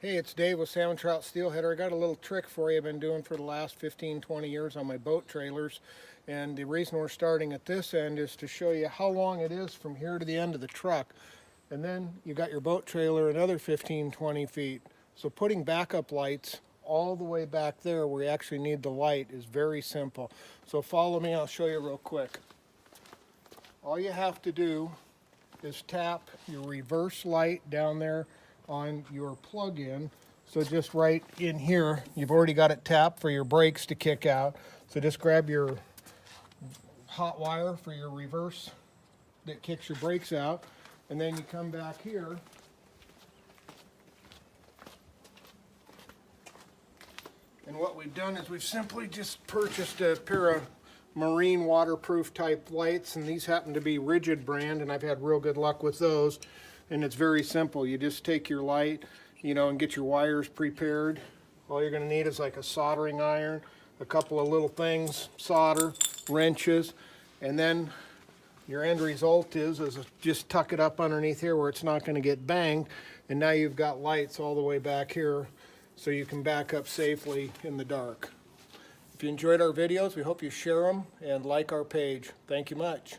Hey, it's Dave with Salmon Trout Steelheader. I got a little trick for you I've been doing for the last 15-20 years on my boat trailers. And the reason we're starting at this end is to show you how long it is from here to the end of the truck. And then you got your boat trailer another 15-20 feet. So putting backup lights all the way back there where you actually need the light is very simple. So follow me, I'll show you real quick. All you have to do is tap your reverse light down there on your plug-in. So just right in here, you've already got it tapped for your brakes to kick out. So just grab your hot wire for your reverse that kicks your brakes out, and then you come back here and what we've done is we've simply just purchased a pair of marine waterproof type lights, and these happen to be Rigid brand, and I've had real good luck with those. And it's very simple. You just take your light, and get your wires prepared. All you're going to need is like a soldering iron, a couple of little things, solder, wrenches, and then your end result is just tuck it up underneath here where it's not going to get banged, and now you've got lights all the way back here so you can back up safely in the dark. If you enjoyed our videos, we hope you share them and like our page. Thank you much.